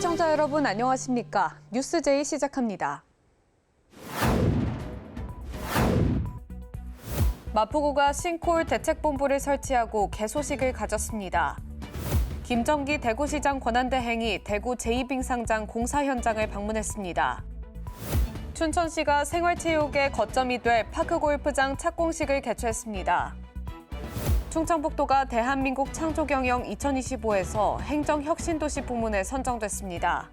시청자 여러분 안녕하십니까? 뉴스제이 시작합니다. 마포구가 싱크홀 대책본부를 설치하고 개소식을 가졌습니다. 김정기 대구시장 권한대행이 대구 제2빙상장 공사 현장을 방문했습니다. 춘천시가 생활체육의 거점이 될 파크골프장 착공식을 개최했습니다. 충청북도가 대한민국 창조경영 2025에서 행정혁신도시 부문에 선정됐습니다.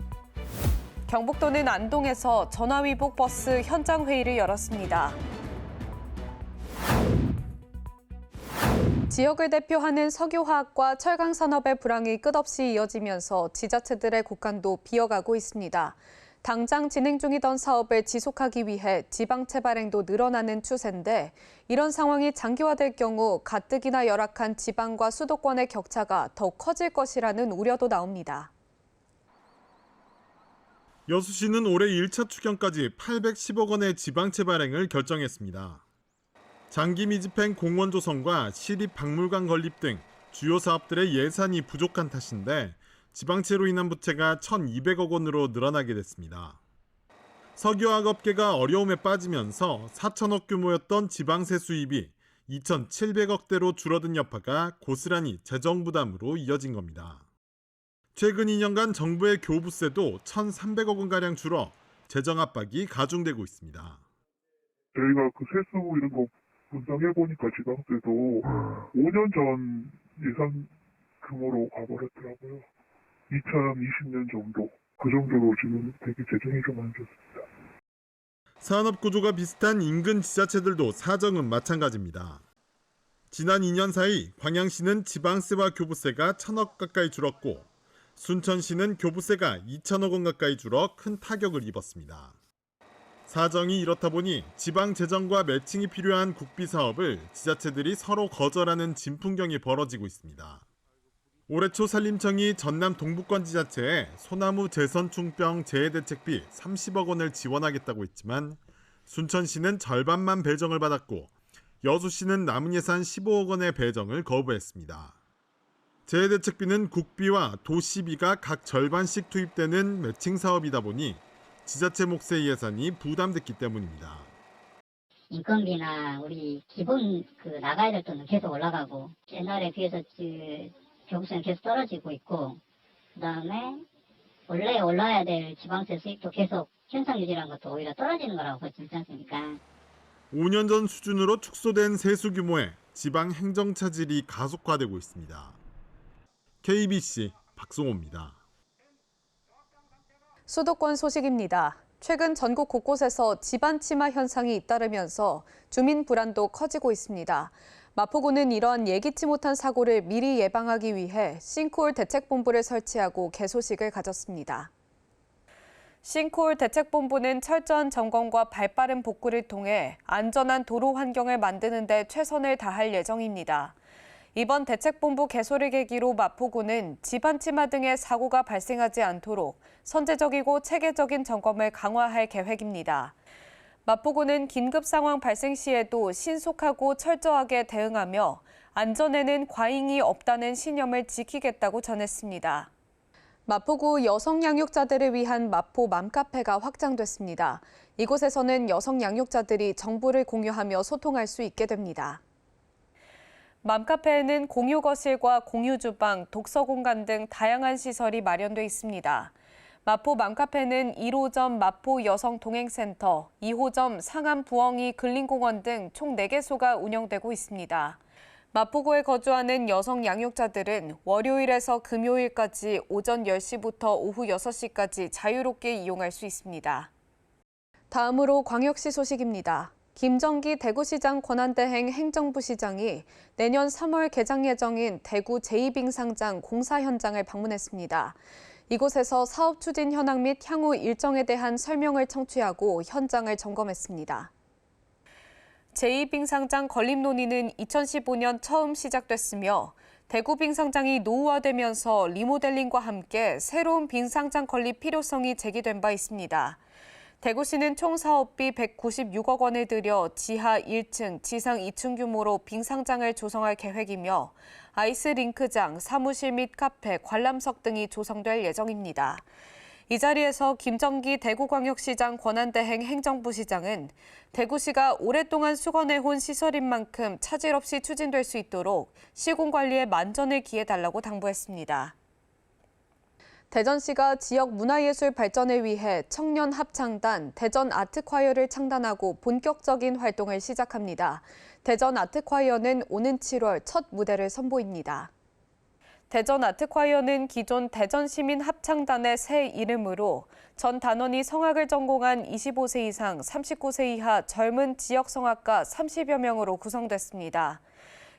경북도는 안동에서 전화위복 버스 현장회의를 열었습니다. 지역을 대표하는 석유화학과 철강산업의 불황이 끝없이 이어지면서 지자체들의 곳간도 비어가고 있습니다. 당장 진행 중이던 사업을 지속하기 위해 지방채 발행도 늘어나는 추세인데 이런 상황이 장기화될 경우 가뜩이나 열악한 지방과 수도권의 격차가 더 커질 것이라는 우려도 나옵니다. 여수시는 올해 1차 추경까지 810억 원의 지방채 발행을 결정했습니다. 장기 미집행 공원 조성과 시립박물관 건립 등 주요 사업들의 예산이 부족한 탓인데 지방채로 인한 부채가 1,200억 원으로 늘어나게 됐습니다. 석유화학 업계가 어려움에 빠지면서 4천억 규모였던 지방세 수입이 2,700억대로 줄어든 여파가 고스란히 재정 부담으로 이어진 겁니다. 최근 2년간 정부의 교부세도 1,300억 원가량 줄어 재정 압박이 가중되고 있습니다. 저희가 그 세수 이런 거 분석해보니까 지방세도 5년 전 예산 규모로 가버렸더라고요. 2020년 정도, 그 정도로 지금 되게 재정이 좀 안 좋습니다. 산업 구조가 비슷한 인근 지자체들도 사정은 마찬가지입니다. 지난 2년 사이 광양시는 지방세와 교부세가 1,000억 가까이 줄었고 순천시는 교부세가 2,000억 원 가까이 줄어 큰 타격을 입었습니다. 사정이 이렇다 보니 지방 재정과 매칭이 필요한 국비 사업을 지자체들이 서로 거절하는 진풍경이 벌어지고 있습니다. 올해 초 산림청이 전남 동부권 지자체에 소나무 재선충병 재해대책비 30억 원을 지원하겠다고 했지만 순천시는 절반만 배정을 받았고 여수시는 남은 예산 15억 원의 배정을 거부했습니다. 재해대책비는 국비와 도시비가 각 절반씩 투입되는 매칭 사업이다 보니 지자체 몫의 예산이 부담됐기 때문입니다. 인건비나 우리 기본 나가야 될 돈은 계속 올라가고 옛날에 비해서 교부세는 계속 떨어지고 있고 그다음에 원래 올라야 될 지방세 수익도 계속 현상 유지라는 것도 오히려 떨어지는 거라고 볼 수 있지 않습니까? 5년 전 수준으로 축소된 세수 규모에 지방 행정 차질이 가속화되고 있습니다. KBC 박송호입니다. 수도권 소식입니다. 최근 전국 곳곳에서 집안 침하 현상이 잇따르면서 주민 불안도 커지고 있습니다. 마포구는 이런 예기치 못한 사고를 미리 예방하기 위해 싱크홀 대책본부를 설치하고 개소식을 가졌습니다. 싱크홀 대책본부는 철저한 점검과 발빠른 복구를 통해 안전한 도로 환경을 만드는 데 최선을 다할 예정입니다. 이번 대책본부 개소를 계기로 마포구는 집안 침하 등의 사고가 발생하지 않도록 선제적이고 체계적인 점검을 강화할 계획입니다. 마포구는 긴급 상황 발생 시에도 신속하고 철저하게 대응하며 안전에는 과잉이 없다는 신념을 지키겠다고 전했습니다. 마포구 여성 양육자들을 위한 마포 맘카페가 확장됐습니다. 이곳에서는 여성 양육자들이 정보를 공유하며 소통할 수 있게 됩니다. 맘카페에는 공유 거실과 공유 주방, 독서 공간 등 다양한 시설이 마련돼 있습니다. 마포 맘카페는 1호점 마포 여성동행센터, 2호점 상암 부엉이 근린공원 등 총 4개소가 운영되고 있습니다. 마포구에 거주하는 여성 양육자들은 월요일에서 금요일까지 오전 10시부터 오후 6시까지 자유롭게 이용할 수 있습니다. 다음으로 광역시 소식입니다. 김정기 대구시장 권한대행 행정부시장이 내년 3월 개장 예정인 대구 제2빙상장 공사 현장을 방문했습니다. 이곳에서 사업 추진 현황 및 향후 일정에 대한 설명을 청취하고 현장을 점검했습니다. 제2빙상장 건립 논의는 2015년 처음 시작됐으며 대구 빙상장이 노후화되면서 리모델링과 함께 새로운 빙상장 건립 필요성이 제기된 바 있습니다. 대구시는 총 사업비 196억 원을 들여 지하 1층, 지상 2층 규모로 빙상장을 조성할 계획이며 아이스링크장, 사무실 및 카페, 관람석 등이 조성될 예정입니다. 이 자리에서 김정기 대구광역시장 권한대행 행정부시장은 대구시가 오랫동안 수건해온 시설인 만큼 차질 없이 추진될 수 있도록 시공관리에 만전을 기해달라고 당부했습니다. 대전시가 지역 문화예술 발전을 위해 청년 합창단 대전 아트콰이어를 창단하고 본격적인 활동을 시작합니다. 대전 아트콰이어는 오는 7월 첫 무대를 선보입니다. 대전 아트콰이어는 기존 대전시민 합창단의 새 이름으로 전 단원이 성악을 전공한 25세 이상 39세 이하 젊은 지역 성악가 30여 명으로 구성됐습니다.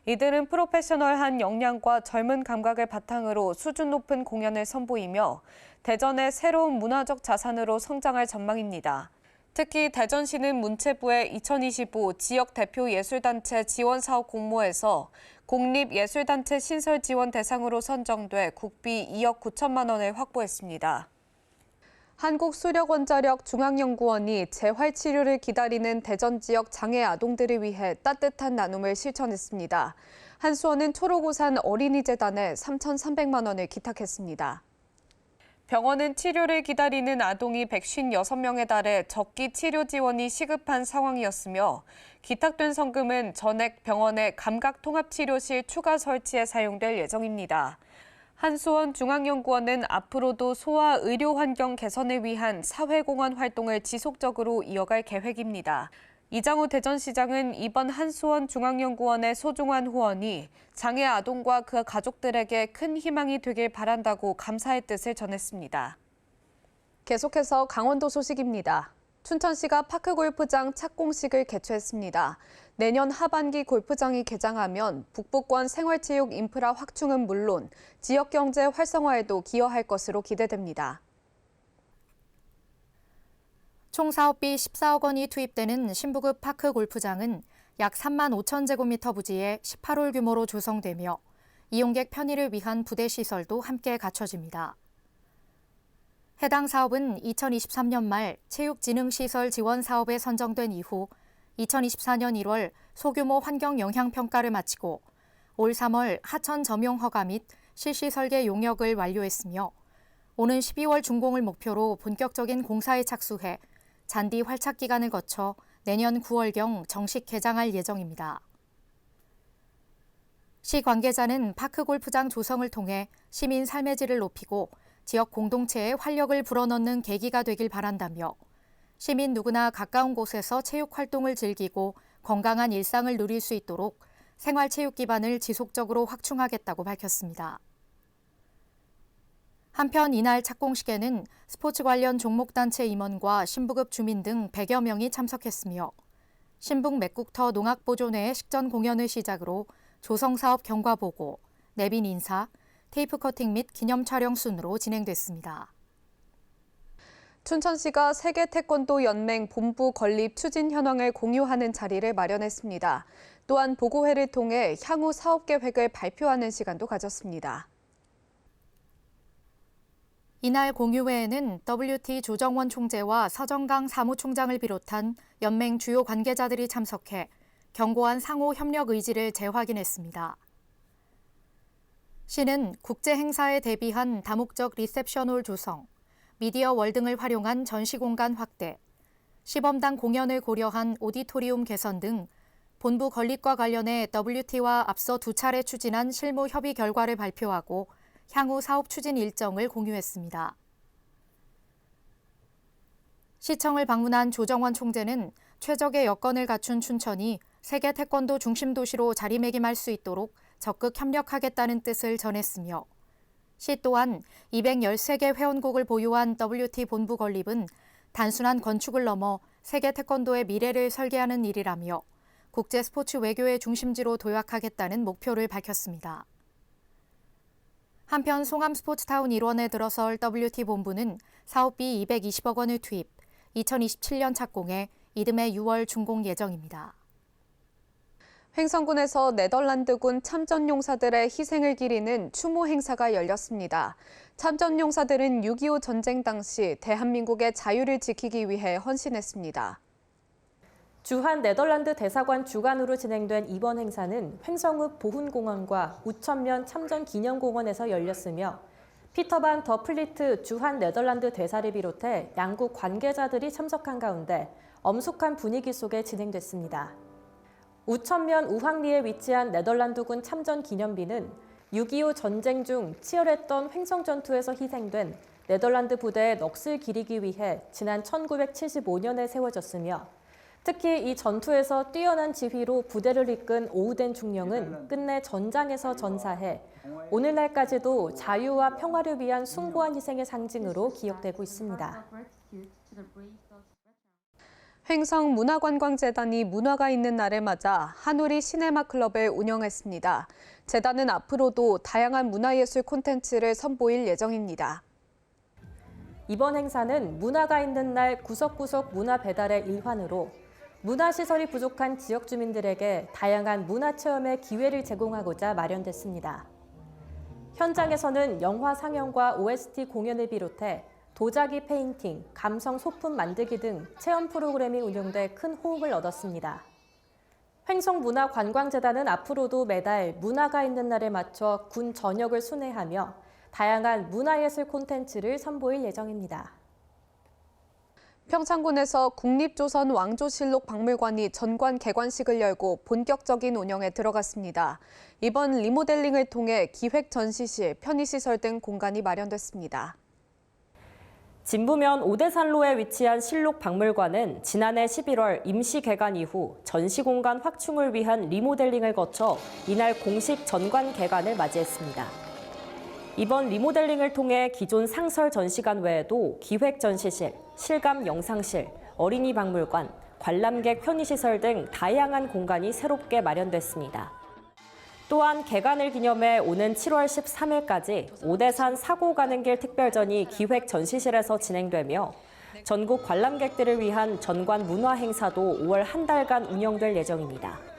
이들은 프로페셔널한 역량과 젊은 감각을 바탕으로 수준 높은 공연을 선보이며 대전의 새로운 문화적 자산으로 성장할 전망입니다. 특히 대전시는 문체부의 2025 지역 대표 예술단체 지원 사업 공모에서 공립예술단체 신설 지원 대상으로 선정돼 국비 2억 9천만 원을 확보했습니다. 한국수력원자력 중앙연구원이 재활치료를 기다리는 대전 지역 장애 아동들을 위해 따뜻한 나눔을 실천했습니다. 한수원은 초록우산 어린이재단에 3,300만 원을 기탁했습니다. 병원은 치료를 기다리는 아동이 156명에 달해 적기 치료 지원이 시급한 상황이었으며 기탁된 성금은 전액 병원의 감각통합치료실 추가 설치에 사용될 예정입니다. 한수원 중앙연구원은 앞으로도 소아 의료 환경 개선을 위한 사회공헌 활동을 지속적으로 이어갈 계획입니다. 이장우 대전시장은 이번 한수원 중앙연구원의 소중한 후원이 장애 아동과 그 가족들에게 큰 희망이 되길 바란다고 감사의 뜻을 전했습니다. 계속해서 강원도 소식입니다. 춘천시가 파크골프장 착공식을 개최했습니다. 내년 하반기 골프장이 개장하면 북부권 생활체육 인프라 확충은 물론 지역경제 활성화에도 기여할 것으로 기대됩니다. 총 사업비 14억 원이 투입되는 신부급 파크 골프장은 약 3만 5천 제곱미터 부지에 18홀 규모로 조성되며 이용객 편의를 위한 부대 시설도 함께 갖춰집니다. 해당 사업은 2023년 말 체육진흥시설 지원 사업에 선정된 이후 2024년 1월 소규모 환경 영향 평가를 마치고 올 3월 하천 점용 허가 및 실시 설계 용역을 완료했으며 오는 12월 준공을 목표로 본격적인 공사에 착수해 잔디 활착 기간을 거쳐 내년 9월경 정식 개장할 예정입니다. 시 관계자는 파크 골프장 조성을 통해 시민 삶의 질을 높이고 지역 공동체에 활력을 불어넣는 계기가 되길 바란다며 시민 누구나 가까운 곳에서 체육 활동을 즐기고 건강한 일상을 누릴 수 있도록 생활체육 기반을 지속적으로 확충하겠다고 밝혔습니다. 한편 이날 착공식에는 스포츠 관련 종목단체 임원과 신부급 주민 등 100여 명이 참석했으며 신북 맥국터 농악보존회의 식전 공연을 시작으로 조성사업 경과보고, 내빈 인사, 테이프 커팅 및 기념 촬영 순으로 진행됐습니다. 춘천시가 세계 태권도 연맹 본부 건립 추진 현황을 공유하는 자리를 마련했습니다. 또한 보고회를 통해 향후 사업 계획을 발표하는 시간도 가졌습니다. 이날 공유회에는 WT 조정원 총재와 서정강 사무총장을 비롯한 연맹 주요 관계자들이 참석해 견고한 상호 협력 의지를 재확인했습니다. 시는 국제 행사에 대비한 다목적 리셉션홀 조성, 미디어 월 등을 활용한 전시 공간 확대, 시범당 공연을 고려한 오디토리움 개선 등 본부 건립과 관련해 WT와 앞서 2차례 추진한 실무 협의 결과를 발표하고 향후 사업 추진 일정을 공유했습니다. 시청을 방문한 조정원 총재는 최적의 여건을 갖춘 춘천이 세계 태권도 중심 도시로 자리매김할 수 있도록 적극 협력하겠다는 뜻을 전했으며 시 또한 213개 회원국을 보유한 WT 본부 건립은 단순한 건축을 넘어 세계 태권도의 미래를 설계하는 일이라며 국제 스포츠 외교의 중심지로 도약하겠다는 목표를 밝혔습니다. 한편 송암 스포츠타운 일원에 들어설 WT 본부는 사업비 220억 원을 투입, 2027년 착공해 이듬해 6월 준공 예정입니다. 횡성군에서 네덜란드군 참전용사들의 희생을 기리는 추모 행사가 열렸습니다. 참전용사들은 6.25 전쟁 당시 대한민국의 자유를 지키기 위해 헌신했습니다. 주한 네덜란드 대사관 주관으로 진행된 이번 행사는 횡성읍 보훈공원과 우천면 참전기념공원에서 열렸으며 피터반 더 플리트 주한 네덜란드 대사를 비롯해 양국 관계자들이 참석한 가운데 엄숙한 분위기 속에 진행됐습니다. 우천면 우황리에 위치한 네덜란드군 참전 기념비는 6.25 전쟁 중 치열했던 횡성 전투에서 희생된 네덜란드 부대의 넋을 기리기 위해 지난 1975년에 세워졌으며 특히 이 전투에서 뛰어난 지휘로 부대를 이끈 오우덴 중령은 끝내 전장에서 전사해 오늘날까지도 자유와 평화를 위한 숭고한 희생의 상징으로 기억되고 있습니다. 횡성문화관광재단이 문화가 있는 날을 맞아 한우리 시네마 클럽을 운영했습니다. 재단은 앞으로도 다양한 문화예술 콘텐츠를 선보일 예정입니다. 이번 행사는 문화가 있는 날 구석구석 문화 배달의 일환으로 문화시설이 부족한 지역 주민들에게 다양한 문화체험의 기회를 제공하고자 마련됐습니다. 현장에서는 영화 상영과 OST 공연을 비롯해 도자기 페인팅, 감성 소품 만들기 등 체험 프로그램이 운영돼 큰 호응을 얻었습니다. 횡성문화관광재단은 앞으로도 매달 문화가 있는 날에 맞춰 군 전역을 순회하며 다양한 문화예술 콘텐츠를 선보일 예정입니다. 평창군에서 국립조선 왕조실록 박물관이 전관 개관식을 열고 본격적인 운영에 들어갔습니다. 이번 리모델링을 통해 기획 전시실, 편의시설 등 공간이 마련됐습니다. 진부면 오대산로에 위치한 실록 박물관은 지난해 11월 임시 개관 이후 전시 공간 확충을 위한 리모델링을 거쳐 이날 공식 전관 개관을 맞이했습니다. 이번 리모델링을 통해 기존 상설 전시관 외에도 기획 전시실, 실감 영상실, 어린이 박물관, 관람객 편의시설 등 다양한 공간이 새롭게 마련됐습니다. 또한 개관을 기념해 오는 7월 13일까지 오대산 사고 가는 길 특별전이 기획 전시실에서 진행되며 전국 관람객들을 위한 전관 문화 행사도 5월 한 달간 운영될 예정입니다.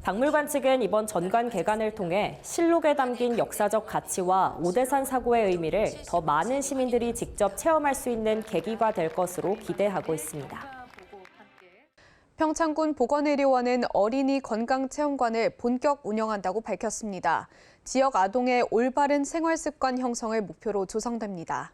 박물관 측은 이번 전관 개관을 통해 실록에 담긴 역사적 가치와 오대산 사고의 의미를 더 많은 시민들이 직접 체험할 수 있는 계기가 될 것으로 기대하고 있습니다. 평창군 보건의료원은 어린이 건강체험관을 본격 운영한다고 밝혔습니다. 지역 아동의 올바른 생활습관 형성을 목표로 조성됩니다.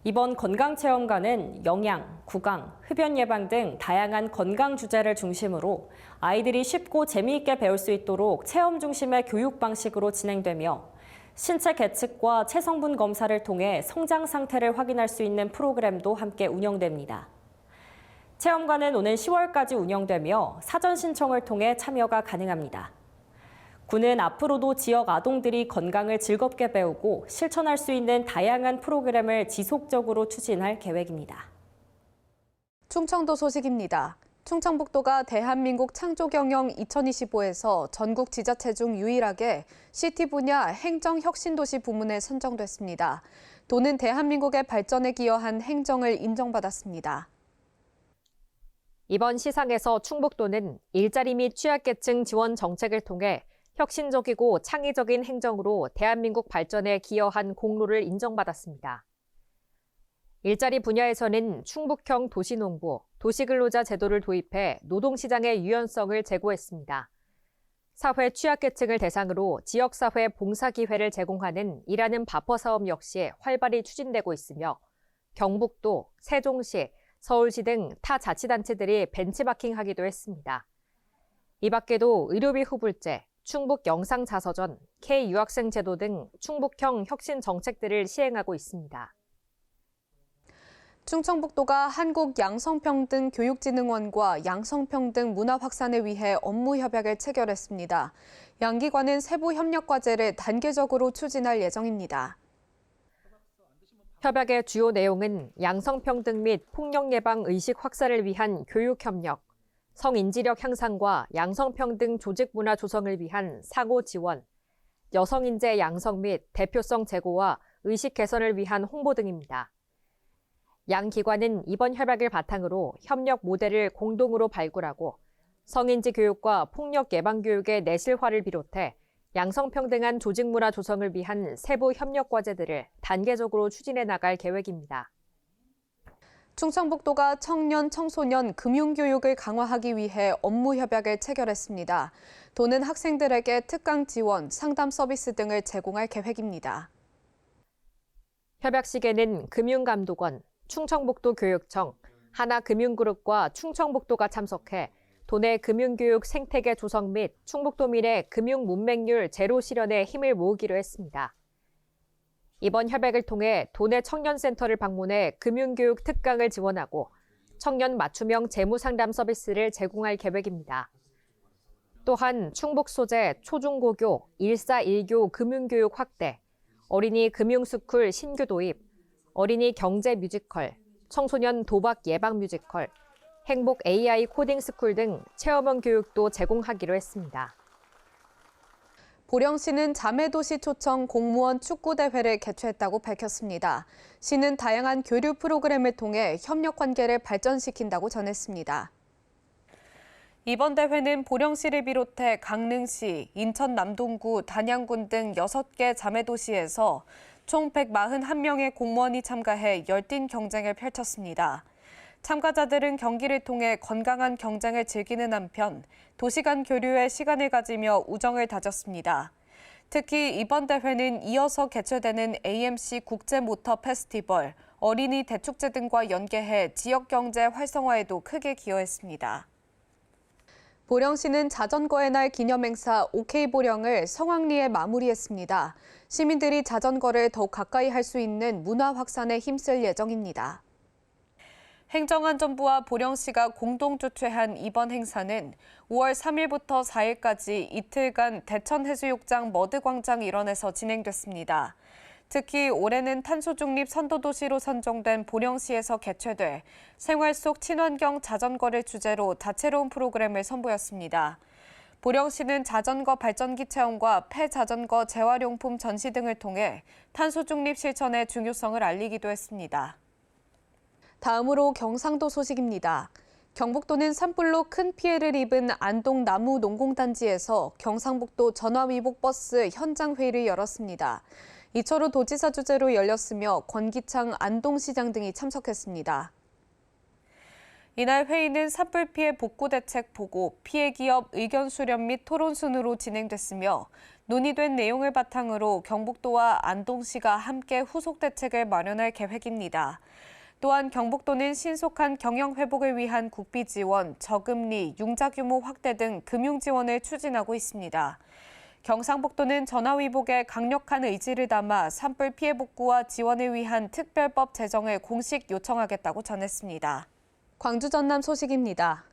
이번 건강체험관은 영양, 구강, 흡연 예방 등 다양한 건강 주제를 중심으로 아이들이 쉽고 재미있게 배울 수 있도록 체험 중심의 교육 방식으로 진행되며 신체 계측과 체성분 검사를 통해 성장 상태를 확인할 수 있는 프로그램도 함께 운영됩니다. 체험관은 오는 10월까지 운영되며 사전 신청을 통해 참여가 가능합니다. 군은 앞으로도 지역 아동들이 건강을 즐겁게 배우고 실천할 수 있는 다양한 프로그램을 지속적으로 추진할 계획입니다. 충청도 소식입니다. 충청북도가 대한민국 창조경영 2025에서 전국 지자체 중 유일하게 CT 분야 행정혁신도시 부문에 선정됐습니다. 도는 대한민국의 발전에 기여한 행정을 인정받았습니다. 이번 시상에서 충북도는 일자리 및 취약계층 지원 정책을 통해 혁신적이고 창의적인 행정으로 대한민국 발전에 기여한 공로를 인정받았습니다. 일자리 분야에서는 충북형 도시농부, 도시근로자 제도를 도입해 노동시장의 유연성을 제고했습니다. 사회 취약계층을 대상으로 지역사회 봉사기회를 제공하는 일하는 바퍼 사업 역시 활발히 추진되고 있으며 경북도, 세종시, 서울시 등 타 자치단체들이 벤치마킹하기도 했습니다. 이 밖에도 의료비 후불제, 충북 영상자서전, K-유학생 제도 등 충북형 혁신 정책들을 시행하고 있습니다. 충청북도가 한국양성평등교육진흥원과 양성평등 문화 확산을 위해 업무 협약을 체결했습니다. 양 기관은 세부 협력 과제를 단계적으로 추진할 예정입니다. 협약의 주요 내용은 양성평등 및 폭력 예방 의식 확산을 위한 교육 협력, 성인지력 향상과 양성평등 조직 문화 조성을 위한 상호 지원, 여성인재 양성 및 대표성 제고와 의식 개선을 위한 홍보 등입니다. 양 기관은 이번 협약을 바탕으로 협력 모델을 공동으로 발굴하고 성인지 교육과 폭력 예방 교육의 내실화를 비롯해 양성평등한 조직 문화 조성을 위한 세부 협력 과제들을 단계적으로 추진해 나갈 계획입니다. 충청북도가 청년, 청소년 금융교육을 강화하기 위해 업무 협약을 체결했습니다. 도는 학생들에게 특강 지원, 상담 서비스 등을 제공할 계획입니다. 협약식에는 금융감독원, 충청북도교육청, 하나금융그룹과 충청북도가 참석해 도내 금융교육 생태계 조성 및 충북도 미래 금융문맹률 제로 실현에 힘을 모으기로 했습니다. 이번 협약을 통해 도내 청년센터를 방문해 금융교육 특강을 지원하고 청년 맞춤형 재무상담 서비스를 제공할 계획입니다. 또한 충북 소재 초중고교 1사1교 금융교육 확대, 어린이 금융스쿨 신규 도입, 어린이 경제 뮤지컬, 청소년 도박 예방 뮤지컬, 행복 AI 코딩 스쿨 등 체험형 교육도 제공하기로 했습니다. 보령시는 자매도시 초청 공무원 축구대회를 개최했다고 밝혔습니다. 시는 다양한 교류 프로그램을 통해 협력 관계를 발전시킨다고 전했습니다. 이번 대회는 보령시를 비롯해 강릉시, 인천 남동구, 단양군 등 6개 자매도시에서 총 141명의 공무원이 참가해 열띤 경쟁을 펼쳤습니다. 참가자들은 경기를 통해 건강한 경쟁을 즐기는 한편 도시 간 교류에 시간을 가지며 우정을 다졌습니다. 특히 이번 대회는 이어서 개최되는 AMC 국제모터 페스티벌, 어린이 대축제 등과 연계해 지역 경제 활성화에도 크게 기여했습니다. 보령시는 자전거의 날 기념행사 OK보령을 성황리에 마무리했습니다. 시민들이 자전거를 더욱 가까이 할 수 있는 문화 확산에 힘쓸 예정입니다. 행정안전부와 보령시가 공동 주최한 이번 행사는 5월 3일부터 4일까지 이틀간 대천해수욕장 머드광장 일원에서 진행됐습니다. 특히 올해는 탄소중립 선도도시로 선정된 보령시에서 개최돼 생활 속 친환경 자전거를 주제로 다채로운 프로그램을 선보였습니다. 보령시는 자전거 발전기 체험과 폐자전거 재활용품 전시 등을 통해 탄소중립 실천의 중요성을 알리기도 했습니다. 다음으로 경상도 소식입니다. 경북도는 산불로 큰 피해를 입은 안동 나무 농공단지에서 경상북도 전화위복버스 현장회의를 열었습니다. 이철우 도지사 주재로 열렸으며 권기창 안동시장 등이 참석했습니다. 이날 회의는 산불 피해 복구 대책 보고, 피해 기업 의견 수렴 및 토론 순으로 진행됐으며 논의된 내용을 바탕으로 경북도와 안동시가 함께 후속 대책을 마련할 계획입니다. 또한 경북도는 신속한 경영 회복을 위한 국비 지원, 저금리, 융자 규모 확대 등 금융 지원을 추진하고 있습니다. 경상북도는 전화위복에 강력한 의지를 담아 산불 피해 복구와 지원을 위한 특별법 제정을 공식 요청하겠다고 전했습니다. 광주 전남 소식입니다.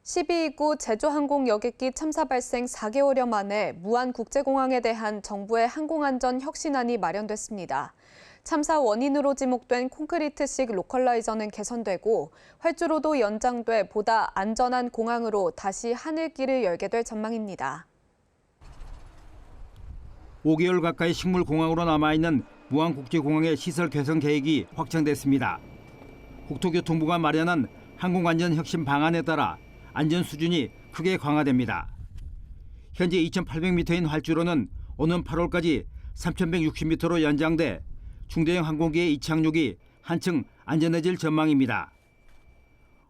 12.29 제주항공 여객기 참사 발생 4개월여 만에 무안국제공항에 대한 정부의 항공안전 혁신안이 마련됐습니다. 참사 원인으로 지목된 콘크리트식 로컬라이저는 개선되고 활주로도 연장돼 보다 안전한 공항으로 다시 하늘길을 열게 될 전망입니다. 5개월 가까이 식물공항으로 남아있는 무안국제공항의 시설 개선 계획이 확정됐습니다. 국토교통부가 마련한 항공안전 혁신 방안에 따라 안전 수준이 크게 강화됩니다. 현재 2,800m인 활주로는 오는 8월까지 3,160m로 연장돼 중대형 항공기의 이착륙이 한층 안전해질 전망입니다.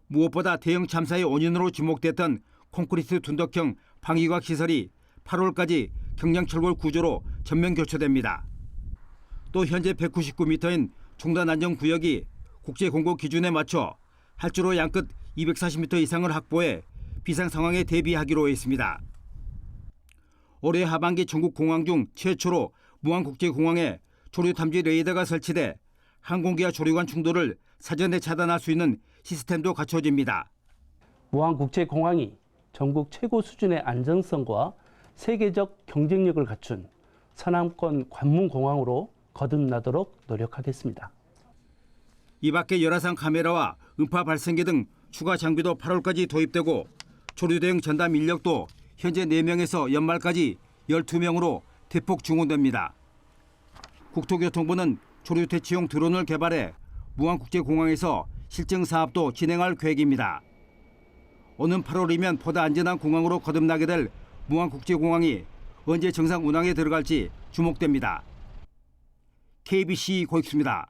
무엇보다 대형 참사의 원인으로 지목됐던 콘크리트 둔덕형 방위각 시설이 8월까지 경량철골 구조로 전면 교체됩니다. 또 현재 199m인 중단 안전 구역이 국제 공고 기준에 맞춰 활주로 양끝 240m 이상을 확보해 비상 상황에 대비하기로 했습니다. 올해 하반기 전국 공항 중 최초로 무안국제공항에 조류 탐지 레이더가 설치돼 항공기와 조류 간 충돌을 사전에 차단할 수 있는 시스템도 갖춰집니다. 무안국제공항이 전국 최고 수준의 안정성과 세계적 경쟁력을 갖춘 서남권 관문공항으로 거듭나도록 노력하겠습니다. 이 밖에 열화상 카메라와 음파 발생기 등 추가 장비도 8월까지 도입되고 조류 대응 전담 인력도 현재 4명에서 연말까지 12명으로 대폭 증원됩니다. 국토교통부는 조류 퇴치용 드론을 개발해 무안국제공항에서 실증 사업도 진행할 계획입니다. 오는 8월이면 보다 안전한 공항으로 거듭나게 될 무안국제공항이 언제 정상 운항에 들어갈지 주목됩니다. KBC 고익수입니다.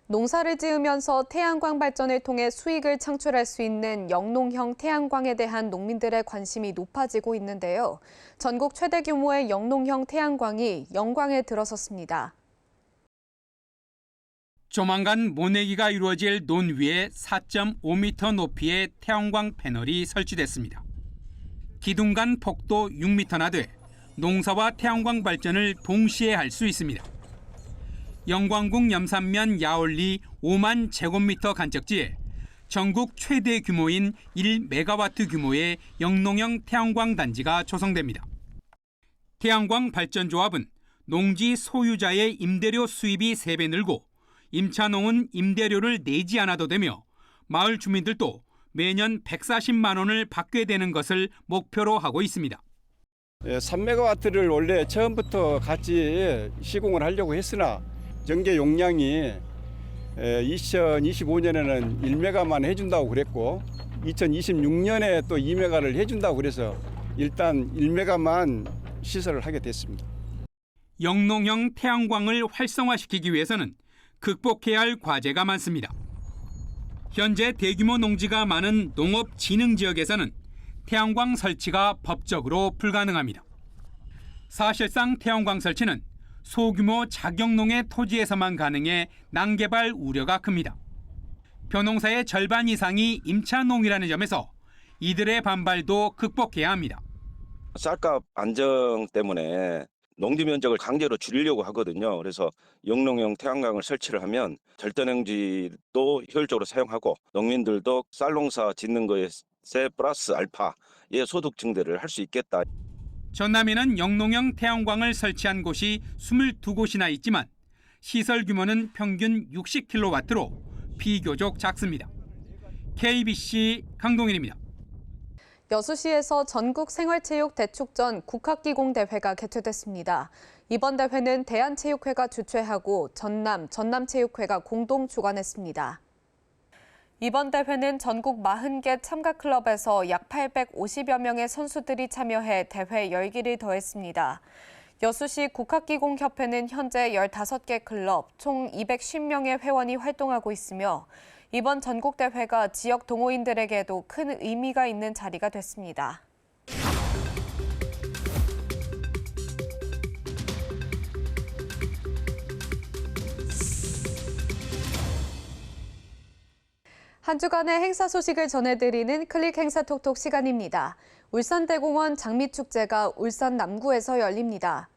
농사를 지으면서 태양광 발전을 통해 수익을 창출할 수 있는 영농형 태양광에 대한 농민들의 관심이 높아지고 있는데요. 전국 최대 규모의 영농형 태양광이 영광에 들어섰습니다. 조만간 모내기가 이루어질 논 위에 4.5m 높이의 태양광 패널이 설치됐습니다. 기둥간 폭도 6m나 돼 농사와 태양광 발전을 동시에 할 수 있습니다. 영광궁 염산면 야올리 5만 제곱미터 간척지에 전국 최대 규모인 1메가와트 규모의 영농형 태양광 단지가 조성됩니다. 태양광 발전조합은 농지 소유자의 임대료 수입이 3배 늘고 임차농은 임대료를 내지 않아도 되며 마을 주민들도 매년 140만 원을 받게 되는 것을 목표로 하고 있습니다. 3메가와트를 원래 처음부터 같이 시공을 하려고 했으나 전개 용량이 2025년에는 1메가만 해준다고 그랬고 2026년에 또 2메가를 해준다고 그래서 일단 1메가만 시설을 하게 됐습니다. 영농형 태양광을 활성화시키기 위해서는 극복해야 할 과제가 많습니다. 현재 대규모 농지가 많은 농업진흥 지역에서는 태양광 설치가 법적으로 불가능합니다. 사실상 태양광 설치는 소규모 작용농의 토지에서만 가능해 난개발 우려가 큽니다. 벼농사의 절반 이상이 임차농이라는 점에서 이들의 반발도 극복해야 합니다. 쌀값 안정 때문에 농지 면적을 강제로 줄이려고 하거든요. 그래서 영농형 태양광을 설치를 하면 절단행지도 효율적으로 사용하고 농민들도 쌀 농사 짓는 것에 플러스 알파의 소득 증대를 할 수 있겠다. 전남에는 영농형 태양광을 설치한 곳이 22곳이나 있지만 시설 규모는 평균 60kW로 비교적 작습니다. KBC 강동일입니다. 여수시에서 전국 생활체육 대축전 국학기공 대회가 개최됐습니다. 이번 대회는 대한체육회가 주최하고 전남체육회가 공동 주관했습니다. 이번 대회는 전국 40개 참가 클럽에서 약 850여 명의 선수들이 참여해 대회 열기를 더했습니다. 여수시 국학기공협회는 현재 15개 클럽 총 210명의 회원이 활동하고 있으며 이번 전국대회가 지역 동호인들에게도 큰 의미가 있는 자리가 됐습니다. 한 주간의 행사 소식을 전해드리는 클릭 행사 톡톡 시간입니다. 울산대공원 장미축제가 울산 남구에서 열립니다.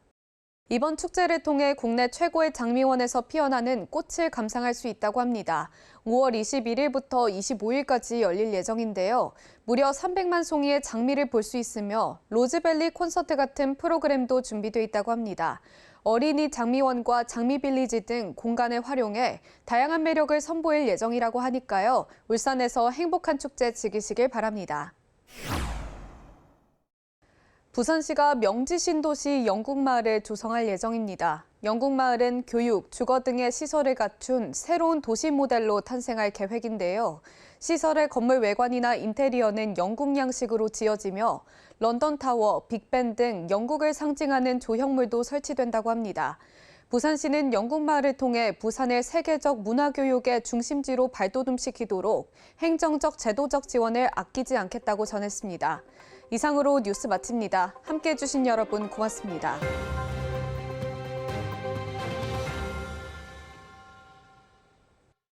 이번 축제를 통해 국내 최고의 장미원에서 피어나는 꽃을 감상할 수 있다고 합니다. 5월 21일부터 25일까지 열릴 예정인데요. 무려 300만 송이의 장미를 볼 수 있으며 로즈밸리 콘서트 같은 프로그램도 준비돼 있다고 합니다. 어린이 장미원과 장미빌리지 등 공간을 활용해 다양한 매력을 선보일 예정이라고 하니까요. 울산에서 행복한 축제 즐기시길 바랍니다. 부산시가 명지 신도시 영국마을을 조성할 예정입니다. 영국마을은 교육, 주거 등의 시설을 갖춘 새로운 도시 모델로 탄생할 계획인데요. 시설의 건물 외관이나 인테리어는 영국 양식으로 지어지며 런던타워, 빅벤 등 영국을 상징하는 조형물도 설치된다고 합니다. 부산시는 영국마을을 통해 부산을 세계적 문화교육의 중심지로 발돋움시키도록 행정적, 제도적 지원을 아끼지 않겠다고 전했습니다. 이상으로 뉴스 마칩니다. 함께해 주신 여러분 고맙습니다.